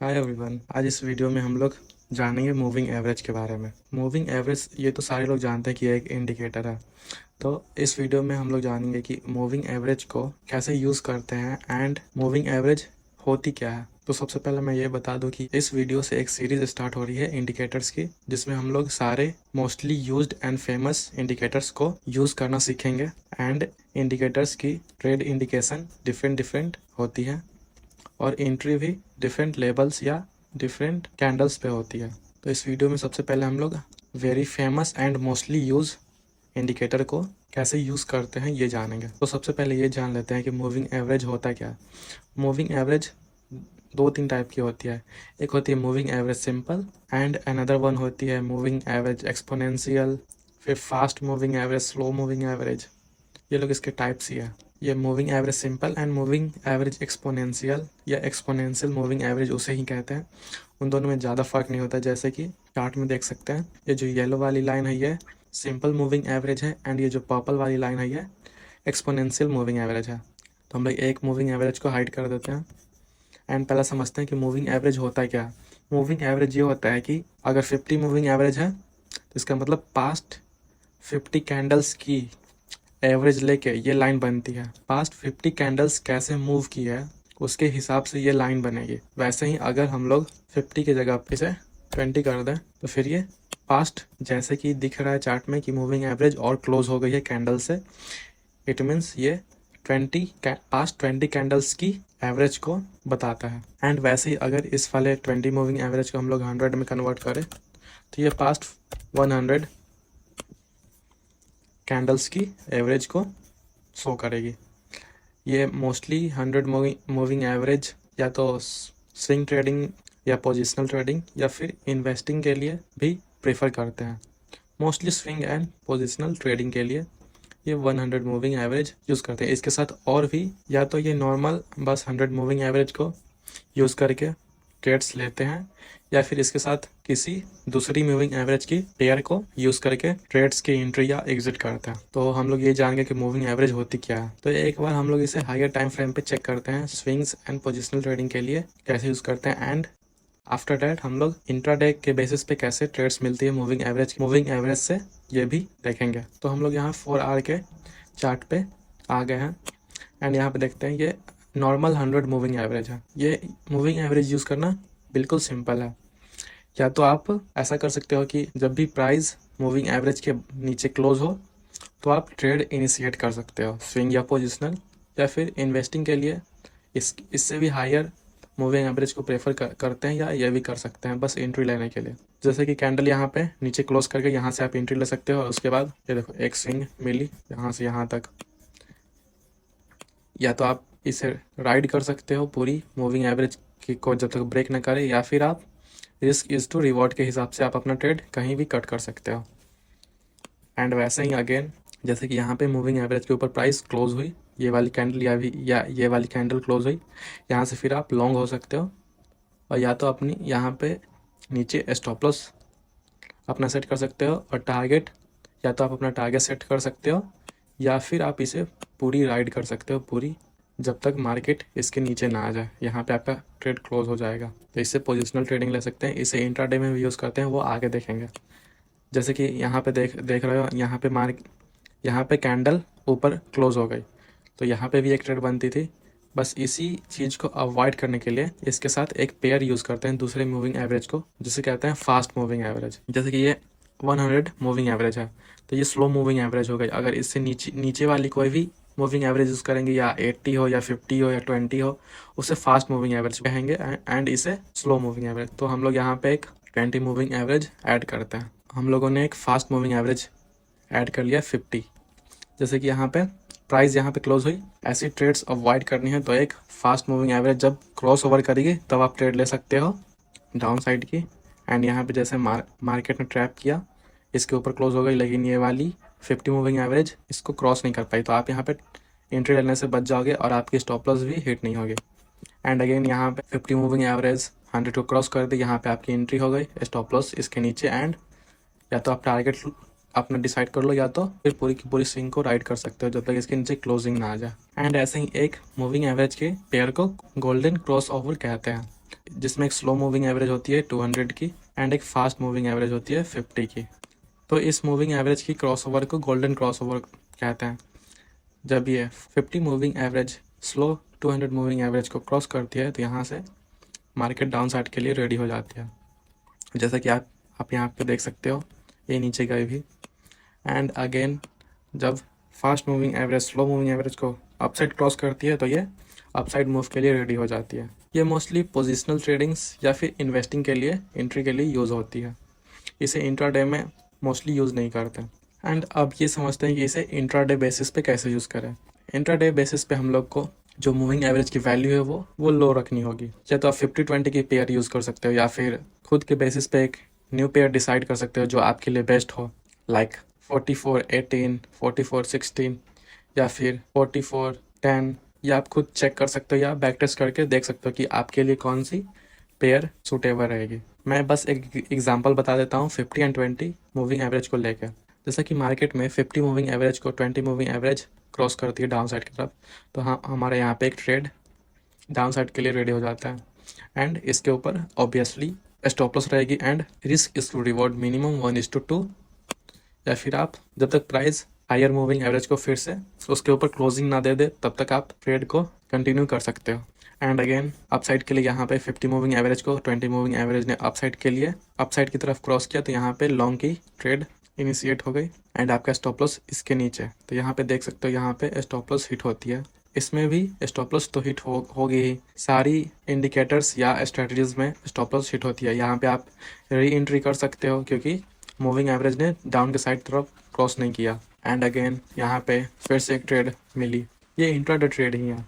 Hi everyone. आज इस video में हम लोग जानेंगे मूविंग एवरेज के बारे में। मूविंग एवरेज ये तो सारे लोग जानते हैं कि ये एक इंडिकेटर है। तो इस वीडियो में हम लोग जानेंगे कि मूविंग एवरेज को कैसे यूज़ करते हैं एंड मूविंग एवरेज होती क्या है। तो सबसे पहले मैं ये बता दूं कि इस वीडियो से एक सीरीज स्टार्ट हो रही है इंडिकेटर्स की, जिसमें हम लोग सारे mostly used and famous indicators को यूज़ करना सीखेंगे। एंड इंडिकेटर्स की ट्रेड इंडिकेशन डिफरेंट डिफरेंट होती है और एंट्री भी डिफरेंट लेबल्स या डिफरेंट कैंडल्स पे होती है। तो इस वीडियो में सबसे पहले हम लोग very famous and mostly use indicator को कैसे यूज़ करते हैं ये जानेंगे। तो सबसे पहले ये जान लेते हैं कि मूविंग एवरेज होता क्या है। मूविंग एवरेज दो तीन टाइप की होती है। एक होती है moving average simple and another one होती है मूविंग एवरेज एक्सपोनेंशियल, फिर fast moving average, slow moving average. ये लोग इसके टाइप्स ही है। ये moving average simple and moving average exponential या एक्सपोनेंशियल मूविंग एवरेज उसे ही कहते हैं। उन दोनों में ज़्यादा फर्क नहीं होता, जैसे कि चार्ट में देख सकते हैं। ये जो येलो वाली लाइन है ये सिंपल मूविंग एवरेज है एंड ये जो पर्पल वाली लाइन है ये एक्सपोनेंशियल मूविंग एवरेज है। तो हम लोग एक मूविंग एवरेज को हाइड कर देते हैं एंड पहला समझते हैं कि मूविंग एवरेज होता क्या है। मूविंग एवरेज ये होता है कि अगर 50 मूविंग एवरेज है तो इसका मतलब पास्ट 50 कैंडल्स की एवरेज लेके ये लाइन बनती है। पास्ट 50 कैंडल्स कैसे मूव की है उसके हिसाब से ये लाइन बनेगी। वैसे ही अगर हम लोग 50 की जगह पे से 20 कर दें तो फिर ये पास्ट, जैसे कि दिख रहा है चार्ट में कि मूविंग एवरेज और क्लोज हो गई है कैंडल से, इट मीन्स ये 20 कैंडल्स की एवरेज को बताता है। एंड वैसे ही अगर इस वाले 20 मूविंग एवरेज को हम लोग 100 में कन्वर्ट करें तो ये पास्ट 100 कैंडल्स की एवरेज को शो करेगी। ये मोस्टली 100 मूविंग एवरेज या तो स्विंग ट्रेडिंग या पोजिशनल ट्रेडिंग या फिर इन्वेस्टिंग के लिए भी प्रेफर करते हैं। Mostly swing and positional trading के लिए ये 100 मूविंग एवरेज यूज़ करते हैं। इसके साथ और भी या तो ये नॉर्मल बस 100 मूविंग एवरेज को यूज़ करके ट्रेड्स लेते हैं या फिर इसके साथ किसी दूसरी मूविंग एवरेज की पेयर को यूज़ करके ट्रेड्स की एंट्री या एग्जिट करते हैं। तो हम लोग ये जान गए कि मूविंग एवरेज होती क्या है। तो एक बार हम लोग इसे हायर टाइम फ्रेम पे चेक करते हैं स्विंग्स एंड पोजिशनल ट्रेडिंग के लिए कैसे यूज़ करते हैं एंड आफ्टर डैट हम लोग इंट्राडे के बेसिस पे कैसे ट्रेड्स मिलती है मूविंग एवरेज से ये भी देखेंगे। तो हम लोग यहाँ 4 आवर के चार्ट पे आ गए हैं एंड यहाँ पे देखते हैं ये नॉर्मल 100 मूविंग एवरेज है। ये मूविंग एवरेज यूज़ करना बिल्कुल सिंपल है। या तो आप ऐसा कर सकते हो कि जब भी प्राइस मूविंग एवरेज के नीचे क्लोज हो तो आप ट्रेड इनिशिएट कर सकते हो, स्विंग या पोजिशनल, या फिर इन्वेस्टिंग के लिए इससे भी हायर मूविंग एवरेज को प्रेफर करते हैं या ये भी कर सकते हैं बस एंट्री लेने के लिए। जैसे कि कैंडल यहाँ पे नीचे क्लोज करके यहाँ से आप एंट्री ले सकते हो और उसके बाद ये देखो एक स्विंग मिली यहाँ से यहाँ तक। या तो आप इसे राइड कर सकते हो पूरी मूविंग एवरेज की को जब तक ब्रेक ना करे, या फिर आप रिस्क इज टू रिवॉर्ड के हिसाब से आप अपना ट्रेड कहीं भी कट कर सकते हो। एंड वैसे ही अगेन जैसे कि यहाँ पे मूविंग एवरेज के ऊपर प्राइस क्लोज हुई, ये वाली कैंडल या ये वाली कैंडल क्लोज हुई, यहाँ से फिर आप लॉन्ग हो सकते हो और या तो अपनी यहाँ पे नीचे स्टॉप लॉस अपना सेट कर सकते हो और टारगेट, या तो आप अपना टारगेट सेट कर सकते हो या फिर आप इसे पूरी राइड कर सकते हो पूरी, जब तक मार्केट इसके नीचे ना आ जाए। यहाँ पे आपका ट्रेड क्लोज हो जाएगा। तो इससे पोजिशनल ट्रेडिंग ले सकते हैं। इसे इंट्राडे में भी यूज़ करते हैं, वो आगे देखेंगे। जैसे कि यहाँ पे देख रहे हो, यहाँ पे कैंडल ऊपर क्लोज हो गई तो यहाँ पे भी एक ट्रेड बनती थी। बस इसी चीज़ को अवॉइड करने के लिए इसके साथ एक पेयर यूज़ करते हैं दूसरे मूविंग एवरेज को, जिसे कहते हैं फास्ट मूविंग एवरेज। जैसे कि ये 100 मूविंग एवरेज है तो ये स्लो मूविंग एवरेज हो गई। अगर इससे नीचे वाली कोई भी मूविंग एवरेज यूज़ करेंगे, या 80 हो या 50 हो या 20 हो, उसे फास्ट मूविंग एवरेज कहेंगे एंड इसे स्लो मूविंग एवरेज। तो हम लोग यहाँ पे एक 20 मूविंग एवरेज ऐड करते हैं। हम लोगों ने एक फास्ट मूविंग एवरेज ऐड कर लिया 50। जैसे कि यहाँ पे प्राइस यहाँ पे क्लोज हुई, ऐसी ट्रेड्स अवॉइड करनी है तो एक फास्ट मूविंग एवरेज जब क्रॉस ओवर करेगी तब आप ट्रेड ले सकते हो डाउन साइड की। एंड यहाँ पे जैसे मार्केट ने ट्रैप किया, इसके ऊपर क्लोज हो गई, लेकिन ये वाली 50 मूविंग एवरेज इसको क्रॉस नहीं कर पाई, तो आप यहाँ पे एंट्री लेने से बच जाओगे और आपकी स्टॉप लॉस भी हिट नहीं होगी। एंड अगेन यहाँ पे 50 मूविंग एवरेज 100 को क्रॉस कर दी, यहाँ पे आपकी एंट्री हो गई, स्टॉप लॉस इसके नीचे। एंड या तो आप टारगेट अपना डिसाइड कर लो या तो फिर पूरी की पूरी स्विंग को राइड कर सकते हो जब तक इसके नीचे क्लोजिंग ना आ जाए। एंड ऐसे ही एक मूविंग एवरेज के पेयर को गोल्डन क्रॉस ओवर कहते हैं। जिसमें एक स्लो मूविंग एवरेज होती है 200 की एंड एक फास्ट मूविंग एवरेज होती है 50 की। तो इस मूविंग एवरेज की क्रॉसओवर को गोल्डन क्रॉसओवर कहते हैं। जब ये 50 moving average slow 200 moving average को क्रॉस करती है तो यहाँ से मार्केट डाउन साइड के लिए रेडी हो जाती है। जैसा कि आप यहाँ पे देख सकते हो, ये नीचे गई भी एंड अगेन जब fast moving average slow moving average को अपसाइड क्रॉस करती है तो ये अपसाइड मूव के लिए रेडी हो जाती है। ये मोस्टली पोजिशनल ट्रेडिंग्स या फिर इन्वेस्टिंग के लिए, एंट्री के लिए यूज़ होती है। इसे इंट्राडे में मोस्टली यूज़ नहीं करते। एंड अब ये समझते हैं कि इसे इंट्राडे बेसिस पे कैसे यूज़ करें। इंट्राडे बेसिस पे हम लोग को जो मूविंग एवरेज की वैल्यू है वो लो रखनी होगी। या तो आप 50-20 की पेयर यूज़ कर सकते हो या फिर खुद के बेसिस पे एक न्यू पेयर डिसाइड कर सकते हो जो आपके लिए बेस्ट हो, लाइक 44-18, 44-16 या फिर 44-10, या आप खुद चेक कर सकते हो या बैक टेस्ट करके देख सकते हो कि आपके लिए कौन सी पेयर सूटेबल रहेगी। मैं बस एक एग्जांपल बता देता हूँ 50 एंड 20 मूविंग एवरेज को लेकर। जैसा कि मार्केट में 50 मूविंग एवरेज को 20 मूविंग एवरेज क्रॉस करती है डाउन साइड की तरफ, तो हाँ हमारे यहाँ पे एक ट्रेड डाउन साइड के लिए रेडी हो जाता है एंड इसके ऊपर ऑब्वियसली स्टॉप लॉस रहेगी and risk is to reward minimum 1:2, या फिर आप जब तक प्राइस हायर मूविंग एवरेज को फिर से उसके ऊपर क्लोजिंग ना दे दे तब तक आप ट्रेड को कंटिन्यू कर सकते हो। एंड अगेन अपसाइड के लिए यहाँ पे 50 मूविंग एवरेज को 20 मूविंग एवरेज ने अपसाइड के लिए अपसाइड की तरफ क्रॉस किया तो यहाँ पे लॉन्ग की ट्रेड इनिशिएट हो गई एंड आपका स्टॉप लॉस इसके नीचे। तो यहाँ पे देख सकते हो, यहाँ पे स्टॉप लॉस हिट होती है। इसमें भी स्टॉप लॉस तो हिट होगी ही, सारी इंडिकेटर्स या स्ट्रेटजीज में स्टॉप लॉस हिट होती है। यहाँ पे आप री एंट्री कर सकते हो क्योंकि मूविंग एवरेज ने डाउन के साइड तरफ क्रॉस नहीं किया। एंड अगेन यहाँ पे फिर से एक ट्रेड मिली, ये इंट्राडे ट्रेड ही है।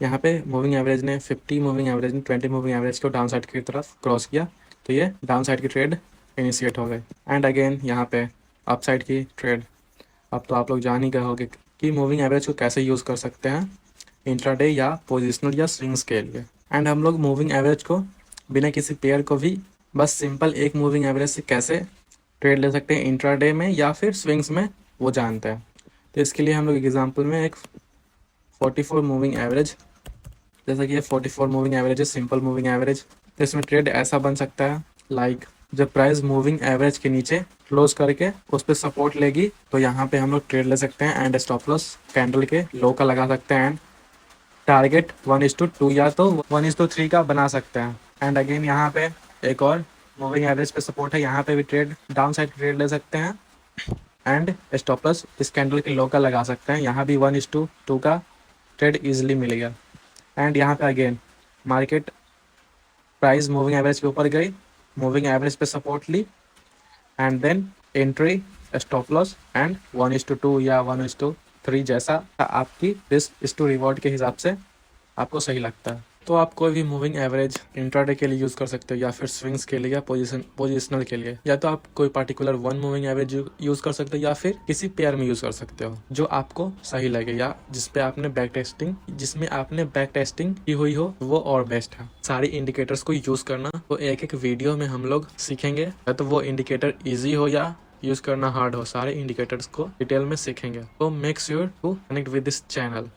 यहाँ पे मूविंग एवरेज ने 50 मूविंग एवरेज ने 20 मूविंग एवरेज को डाउन साइड की तरफ क्रॉस किया तो ये डाउन साइड की ट्रेड इनिशिएट हो गई। एंड अगेन यहाँ पे अप साइड की ट्रेड। अब तो आप लोग जान ही गए होंगे कि मूविंग एवरेज को कैसे यूज़ कर सकते हैं इंट्राडे या पोजिशनल या स्विंग्स के लिए। एंड हम लोग मूविंग एवरेज को बिना किसी पेयर को भी बस सिंपल एक मूविंग एवरेज से कैसे ट्रेड ले सकते हैं इंट्राडे में या फिर स्विंग्स में, वो जानते हैं। तो इसके लिए हम लोग एग्जांपल में एक 44 मूविंग एवरेज, जैसा कि ये 44 मूविंग एवरेज है, सिंपल मूविंग एवरेज। तो इसमें ट्रेड ऐसा बन सकता है, लाइक जब प्राइस मूविंग एवरेज के नीचे क्लोज करके उस पर सपोर्ट लेगी तो यहाँ पे हम लोग ट्रेड ले सकते हैं एंड स्टॉप लॉस कैंडल के लो का लगा सकते हैं एंड टारगेट 1:2 या तो 1:3 का बना सकते हैं। एंड अगेन यहाँ पे एक और मूविंग एवरेज पे सपोर्ट है, यहाँ पे भी ट्रेड डाउन साइड ट्रेड ले सकते हैं एंड स्टॉप लॉस इस कैंडल के लो का लगा सकते हैं। यहाँ भी 1:2 का ट्रेड इजीली मिलेगा। एंड यहाँ पे again market price moving average के ऊपर गई, मूविंग एवरेज पे सपोर्ट ली and then entry stop loss and 1:2 या 1:3 जैसा आपकी रिस्क टू रिवॉर्ड के हिसाब से आपको सही लगता है। तो आप कोई भी मूविंग एवरेज इंट्राडे के लिए यूज़ कर सकते हो या फिर स्विंग्स के लिए या पोजिशनल के लिए, या तो आप कोई particular one moving average use कर सकते हो या फिर किसी पेयर में यूज़ कर सकते हो जो आपको सही लगे या जिसमें आपने बैक टेस्टिंग की हुई हो, वो और बेस्ट है। सारी इंडिकेटर्स को यूज़ करना वो एक एक वीडियो में हम लोग सीखेंगे, या तो वो इंडिकेटर ईजी हो या यूज़ करना हार्ड हो, सारे इंडिकेटर्स को डिटेल में सीखेंगे। तो make sure to connect with this channel.